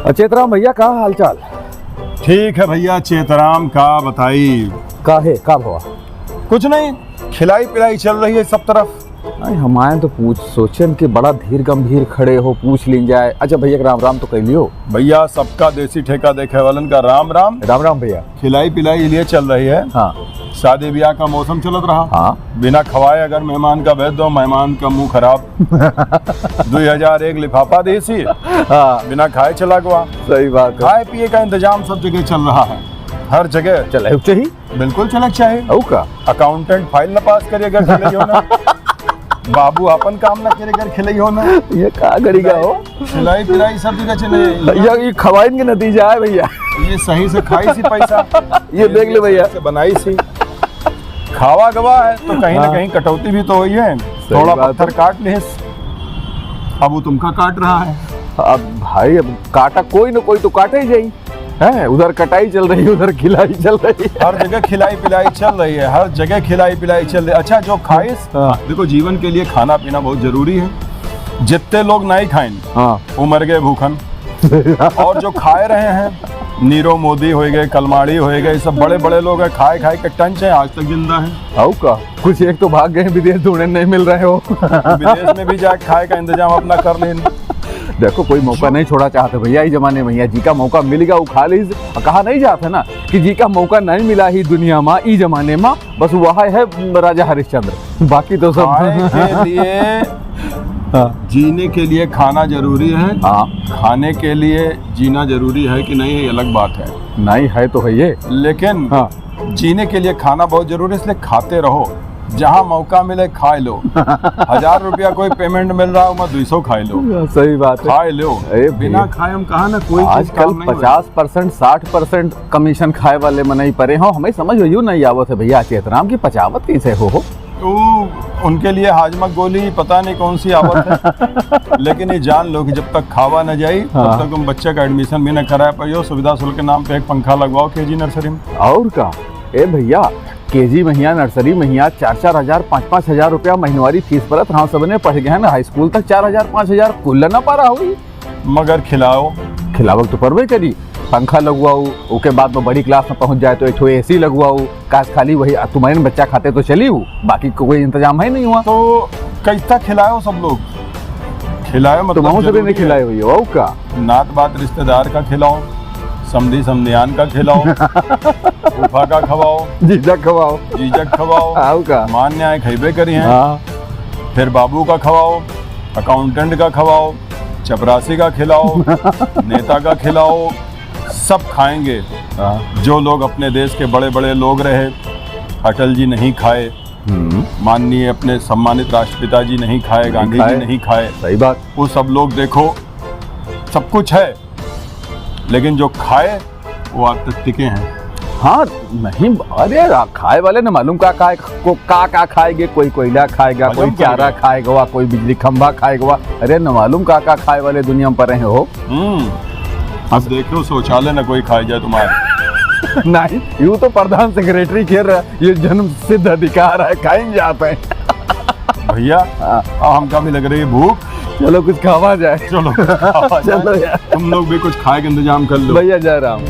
चेतराम भैया का हाल चाल? ठीक है भैया। चेतराम का बताई का है का भवा? कुछ नहीं, खिलाई पिलाई चल रही है सब तरफ। नहीं हम आए तो पूछ सोचन कि बड़ा धीर गंभीर खड़े हो, पूछ लीन जाए। अच्छा भैया राम राम तो कह लियो। भैया सबका देसी ठेका देखे वालन का राम राम। राम राम भैया। खिलाई पिलाई लिए चल रही है। हाँ शादी ब्याह का मौसम चलत रहा। हाँ बिना खवाए अगर मेहमान का भेज दो, मेहमान का मुंह खराब। 2001 लिफाफा देसी, हाँ बिना खाए चला गया। सही बात है। खाए पिए का इंतजाम सब जगह चल रहा है, हर जगह चले चाहिए। बिल्कुल चलक चाहिए। औ का अकाउंटेंट फाइल न पास करिए अगर खिलाई हो ना, बाबू अपन काम न करे अगर खिलाई हो ना, ये का करेगा हो? खिलाई पिलाई सब जगह चले। भैया ये खवाइन के नतीजा है भैया। ये सही से खाई सी पैसा, ये देख ले भैया। से बनाई सी खावा गवा है तो कहीं ना कहीं कटौती भी तो हुई है। थोड़ा बात पत्थर काट ले, अब वो तुमका काट रहा है। अब भाई अब काटा कोई न कोई तो काटे ही जाई है। उधर कटाई चल रही है, उधर खिलाई चल रही है। हर जगह खिलाई पिलाई चल रही है, हर जगह खिलाई पिलाई चल रही है। अच्छा जो खाइस, देखो जीवन के लिए खाना पीना बहुत जरूरी है। जितने लोग नहीं खाएं हाँ वो मर गए भूखन, और जो खाए रहे हैं नीरव मोदी हो गए, कलमाड़ी हो गए, सब बड़े बड़े लोग हैं, खाए खाए के टंच हैं, आज तक जिंदा हैं। औ का कुछ एक तो भाग गए विदेश ढूंढने नहीं मिल रहे हो। विदेश में भी जाके खाए का इंतजाम अपना कर लें। देखो कोई मौका नहीं छोड़ा चाहते भैया। इस जमाने में जी का मौका मिलेगा वो खा ली। कहा नहीं जाता ना कि जी का मौका नहीं मिला ही दुनिया में इस जमाने में, बस वह है राजा हरिश्चंद्र, बाकी तो सब खाए के लिए जीने के लिए खाना जरूरी है। हाँ खाने के लिए जीना जरूरी है कि नहीं, ये अलग बात है। नहीं है तो है ये, लेकिन हाँ जीने के लिए खाना बहुत जरूरी है, इसलिए खाते रहो। जहाँ मौका मिले खाए लो। 1000 रुपया कोई पेमेंट मिल रहा हो, मैं 200 खाए लो। सही बात है। खाए लो, बिना खाए हम कहा ना कोई आजकल 50% 60% कमीशन खाए वाले में नहीं पड़े हो। हमें समझ हो नहीं आवत है भैया चेतराम की पचावत कैसे हो। तो उनके लिए हाजमा गोली पता नहीं कौन सी आवत है। लेकिन ये जान लो कि जब तक खावा न जाए तब तक तुम बच्चे का एडमिशन भी न कराए पाइयो। सुविधा शुल्क के नाम पे एक पंखा लगवाओ केजी नर्सरी में। और का ए भैया केजी महिया नर्सरी महिया 4-4 हजार 5-5 हजार रुपया महीनवारी फीस परत। हाँ सबने पढ़ गए ना, हाई स्कूल तक 4,000-5,000 कुल ना पा रहा हुई। मगर खिलाओ, खिलावक तो परवे करी, पंखा लगवाऊ, उसके बाद में बड़ी क्लास में पहुंच जाए तो एक ठो एसी लगवाऊ। काश खाली वही तुम्हारे बच्चा खाते तो चली हूँ, बाकी कोई इंतजाम है नहीं हुआ। तो कैसा खिलाओ, सब लोग खिलाओ, मतलब तो नहीं खिलाए हुई हो का? नात बात रिश्तेदार का खिलाओ, समधी समधियान का खिलाओ, फूफा का खवाओ, जीजक खवाओ, जीजक खवाओ, आओ का मान न्याय खैबे करी हैं। हाँ। फिर बाबू का खवाओ, अकाउंटेंट का खवाओ, चपरासी का खिलाओ, नेता का खिलाओ, सब खाएंगे। जो लोग अपने देश के बड़े बड़े लोग रहे, अटल जी नहीं खाए, माननीय अपने सम्मानित राष्ट्रपिता जी नहीं खाए, गांधी जी नहीं खाए। सही बात। वो सब लोग देखो सब कुछ है, लेकिन जो खाए वो आज तक टिके हैं। हाँ नहीं, अरे खाए वाले ने मालूम का खाएंगे। कोई कोयला खाएगा, कोई चारा खाएगा, कोई बिजली खंभा खाएगा। अरे न मालूम का खाए वाले दुनिया में पड़े हो। अब देखो शौचालय न कोई खाए जाए तुम्हारे। नहीं यूँ तो प्रधान सेक्रेटरी खेल रहा है, ये जन्म सिद्ध अधिकार है, खाएंगे जाते हैं। भैया हमका भी लग रही है भूख, चलो कुछ खावा जाए। चलो चलो यार तुम लोग भी कुछ खाए का इंतजाम कर लो। भैया जय राम।